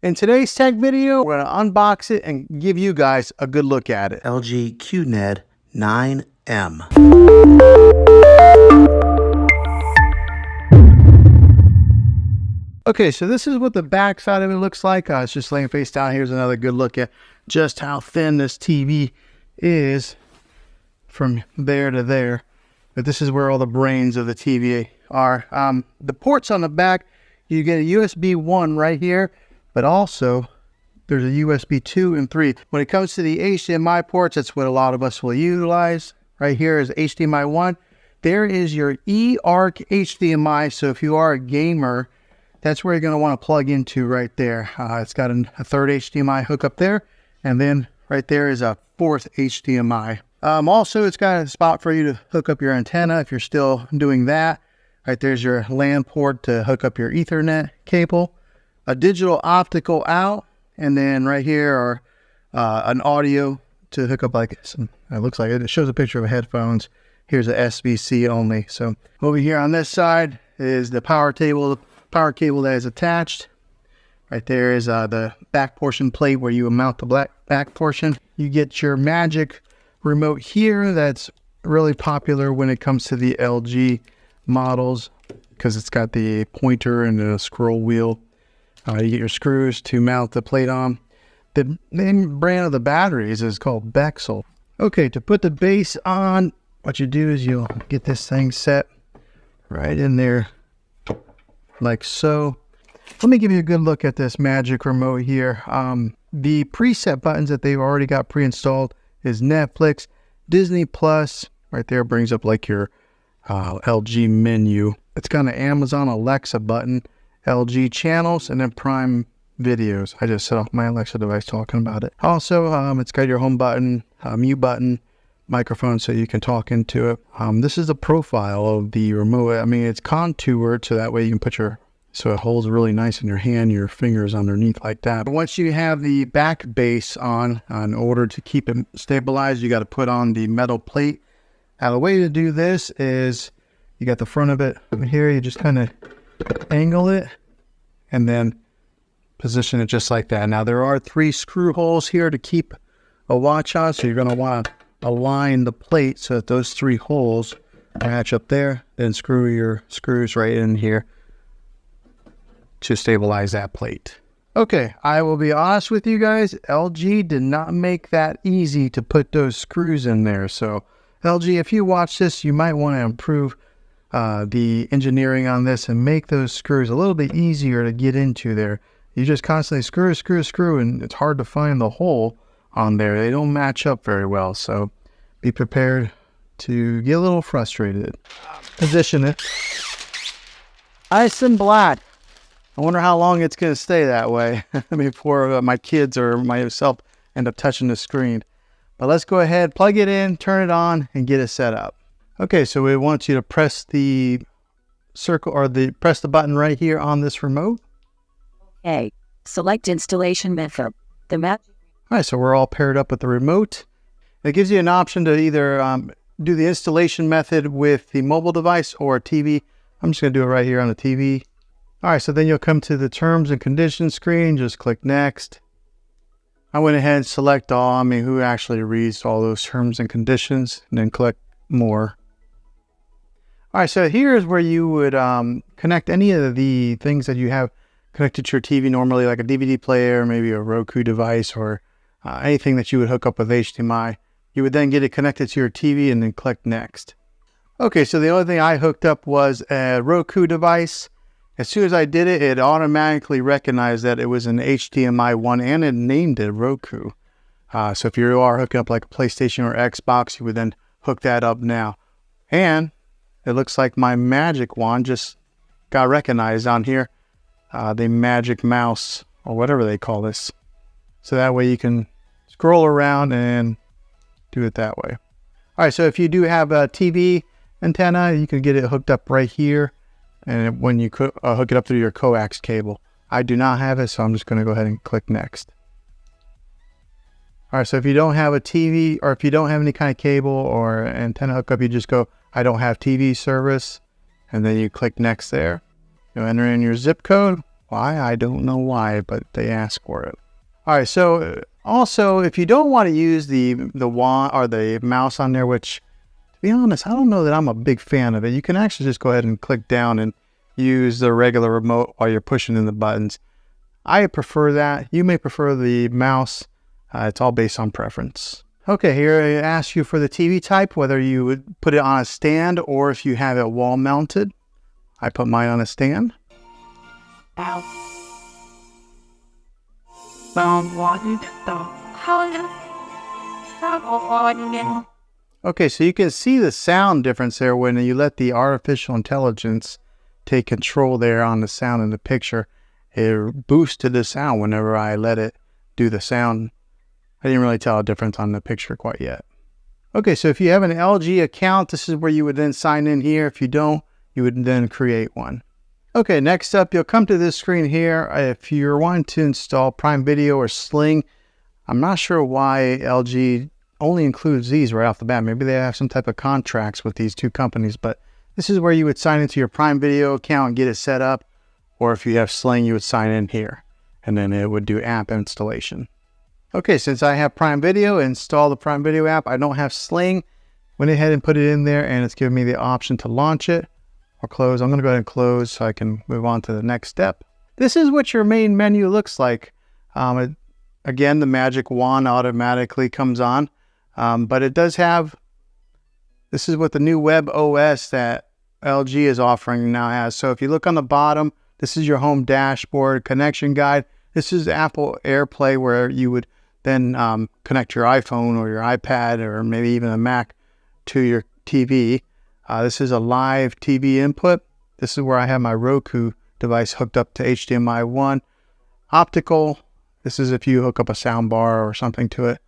In today's tech video, we're going to unbox it and give you guys a good look at it. LG QNED9M. Okay, so this is what the back side of it looks like. It's just laying face down. Here's another good look at just how thin this TV is from there to there. But this is where all the brains of the TV are. The ports on the back, you get a USB 1 right here, but also there's a USB 2 and 3. When it comes to the HDMI ports, that's what a lot of us will utilize. Right here is HDMI 1. There is your eARC HDMI. So if you are a gamer, that's where you're going to want to plug into right there. It's got a third HDMI hookup there. And then right there is a fourth HDMI. Also, it's got a spot for you to hook up your antenna if you're still doing that. Right there's your LAN port to hook up your Ethernet cable. A digital optical out. And then right here are an audio to hook up like some, it looks like it shows a picture of headphones. Here's a SBC only. So over here on this side is the power cable that is attached. Right there is the back portion plate where you mount the back portion. You get your Magic remote here. That's really popular when it comes to the LG models because it's got the pointer and the scroll wheel. You get your screws to mount the plate on. The name brand of the batteries is called Bexel. Okay, to put the base on, what you do is you'll get this thing set right in there like so. Let me give you a good look at this Magic remote here. The preset buttons that they've already got pre-installed is Netflix, Disney Plus. Right there brings up like your LG menu. It's got an Amazon Alexa button, LG channels, and then Prime videos. I just set off my Alexa device talking about it. Also, it's got your home button, mute button, microphone so you can talk into it. This is the profile of the remote. I mean, it's contoured so that way you can put so it holds really nice in your hand, your fingers underneath like that. But once you have the back base on, in order to keep it stabilized, you got to put on the metal plate. Now the way to do this is you got the front of it here, you just kind of angle it and then position it just like that. Now there are 3 screw holes here to keep a watch on, so you're going to want to align the plate so that those 3 holes match up there, then screw your screws right in here to stabilize that plate. Okay, I will be honest with you guys, LG did not make that easy to put those screws in there. So LG, if you watch this, you might want to improve the engineering on this and make those screws a little bit easier to get into there. You just constantly screw, and it's hard to find the hole on there. They don't match up very well, so be prepared to get a little frustrated. Position it. Ice and black. I wonder how long it's going to stay that way before my kids or myself end up touching the screen. But let's go ahead, plug it in, turn it on, and get it set up. Okay, so we want you to press the circle or press the button right here on this remote. Okay, select installation method. All right, so we're all paired up with the remote. It gives you an option to either do the installation method with the mobile device or a TV. I'm just going to do it right here on the TV. All right, so then you'll come to the terms and conditions screen. Just click next. I went ahead and select all. I mean, who actually reads all those terms and conditions, and then click more. All right, so here's where you would connect any of the things that you have connected to your TV normally, like a DVD player, maybe a Roku device, or anything that you would hook up with HDMI. You would then get it connected to your TV and then click next. Okay, so the only thing I hooked up was a Roku device. As soon as I did it, it automatically recognized that it was an HDMI 1 and it named it Roku. So if you are hooking up like a PlayStation or Xbox, you would then hook that up now. And it looks like my Magic Wand just got recognized on here. The Magic Mouse or whatever they call this. So that way you can scroll around and do it that way. All right, so if you do have a TV antenna, you can get it hooked up right here. And when you hook it up through your coax cable. I do not have it, so I'm just going to go ahead and click next. All right, so if you don't have a TV or if you don't have any kind of cable or antenna hookup, you just go, I don't have TV service, and then you click next there. You'll enter in your zip code, Why? I don't know why, but they ask for it. All right, so also, if you don't want to use the wand or the mouse on there, which, to be honest, I don't know that I'm a big fan of it. You can actually just go ahead and click down and use the regular remote while you're pushing in the buttons. I prefer that. You may prefer the mouse. It's all based on preference. Okay, here it asks you for the TV type, whether you would put it on a stand or if you have it wall mounted. I put mine on a stand. Okay, so you can see the sound difference there when you let the artificial intelligence take control there on the sound in the picture. It boosted the sound whenever I let it do the sound. I didn't really tell a difference on the picture quite yet. Okay, so if you have an LG account, this is where you would then sign in here. If you don't, you would then create one. Okay, next up, you'll come to this screen here. If you're wanting to install Prime Video or Sling, I'm not sure why LG only includes these right off the bat. Maybe they have some type of contracts with these two companies, but this is where you would sign into your Prime Video account and get it set up. Or if you have Sling, you would sign in here, and then it would do app installation. Okay, since I have Prime Video, install the Prime Video app. I don't have Sling. Went ahead and put it in there, and it's giving me the option to launch it or close. I'm going to go ahead and close so I can move on to the next step. This is what your main menu looks like. Again, the magic wand automatically comes on, but it does have, this is what the new web OS that LG is offering now has. So if you look on the bottom, this is your home dashboard, connection guide. This is Apple AirPlay, where you would then connect your iPhone or your iPad or maybe even a Mac to your TV. This is a live TV input. This is where I have my Roku device hooked up to HDMI 1. Optical, this is if you hook up a sound bar or something to it.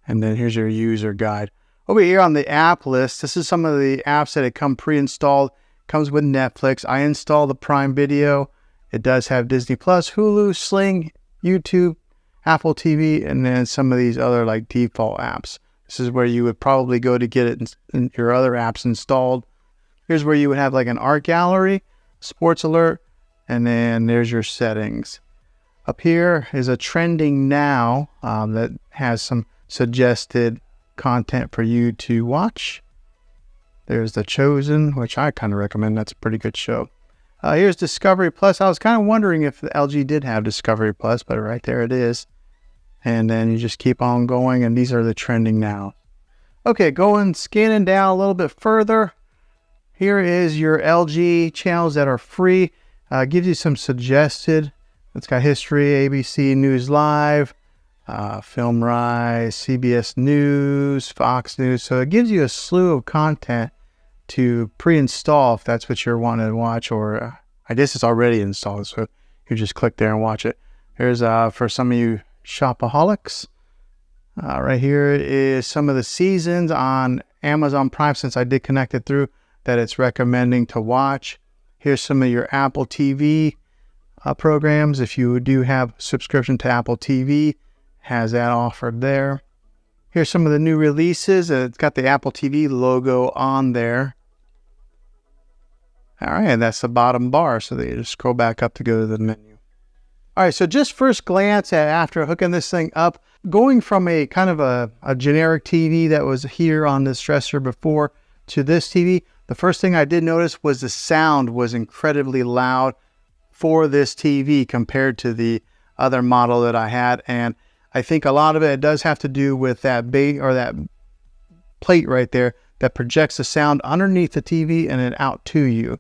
And then here's your user guide. Over here on the app list, this is some of the apps that come pre-installed. Comes with Netflix. I installed the Prime Video. It does have Disney Plus, Hulu, Sling, YouTube, Apple TV, and then some of these other like default apps. This is where you would probably go to get it in your other apps installed. Here's where you would have like an art gallery, sports alert, and then there's your settings. Up here is a trending now that has some suggested content for you to watch. There's The Chosen, which I kind of recommend. That's a pretty good show. Here's Discovery Plus. I was kind of wondering if the LG did have Discovery Plus, but right there it is. And then you just keep on going, and these are the trending now. Okay, scanning down a little bit further. Here is your LG channels that are free. Gives you some suggested. It's got history, ABC News Live, Film Rise, CBS News, Fox News. So it gives you a slew of content to pre-install if that's what you're wanting to watch, or I guess it's already installed, so you just click there and watch it. Here's for some of you shopaholics. Right here is some of the seasons on Amazon Prime, since I did connect it through, that it's recommending to watch. Here's some of your Apple TV programs. If you do have subscription to Apple TV, has that offered there. Here's some of the new releases. It's got the Apple TV logo on there. All right, and that's the bottom bar, so that you just scroll back up to go to the menu. All right, so just first glance at after hooking this thing up, going from a kind of a generic TV that was here on this dresser before to this TV, the first thing I did notice was the sound was incredibly loud for this TV compared to the other model that I had. And I think a lot of it does have to do with that that plate right there that projects the sound underneath the TV and then out to you.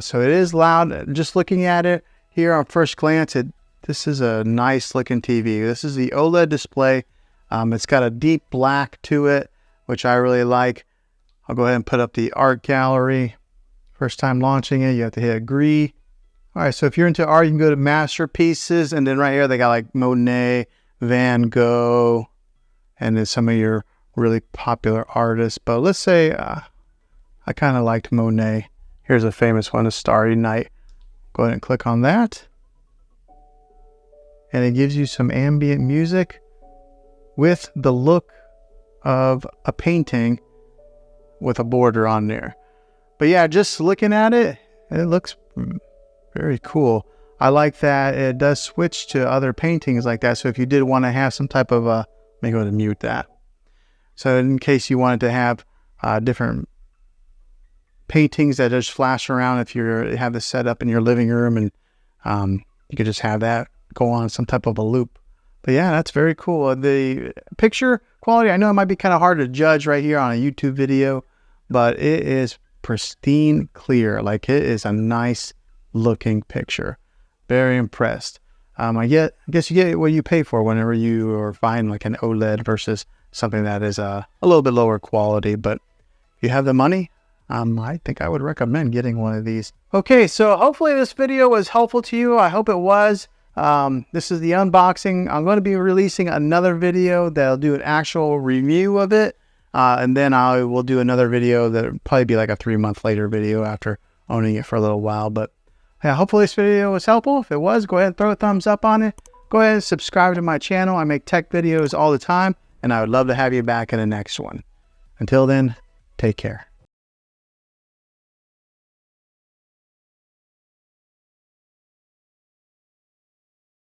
So it is loud. Just looking at it here on first glance, this is a nice looking TV. This is the OLED display. It's got a deep black to it, which I really like. I'll go ahead and put up the art gallery. First time launching it, you have to hit agree. All right, so if you're into art, you can go to masterpieces, and then right here they got like Monet, Van Gogh, and then some of your really popular artists. But let's say I kind of liked Monet. Here's a famous one, A Starry Night. Go ahead and click on that. And it gives you some ambient music with the look of a painting with a border on there. But yeah, just looking at it, it looks very cool. I like that it does switch to other paintings like that. So if you did want to have some type of let me go ahead and mute that. So in case you wanted to have different paintings that just flash around, if you have this set up in your living room, and you could just have that go on some type of a loop. But yeah, that's very cool. The picture quality, I know it might be kind of hard to judge right here on a YouTube video, but it is pristine clear. Like, it is a nice looking picture. Very impressed. I guess you get what you pay for whenever you are buying like an OLED versus something that is a little bit lower quality. But if you have the money, I think I would recommend getting one of these. Okay, so hopefully this video was helpful to you. I hope it was. This is the unboxing. I'm going to be releasing another video that'll do an actual review of it. And then I will do another video that'll probably be like a 3-month later video after owning it for a little while. But yeah, hopefully this video was helpful. If it was, go ahead and throw a thumbs up on it. Go ahead and subscribe to my channel. I make tech videos all the time, and I would love to have you back in the next one. Until then, take care.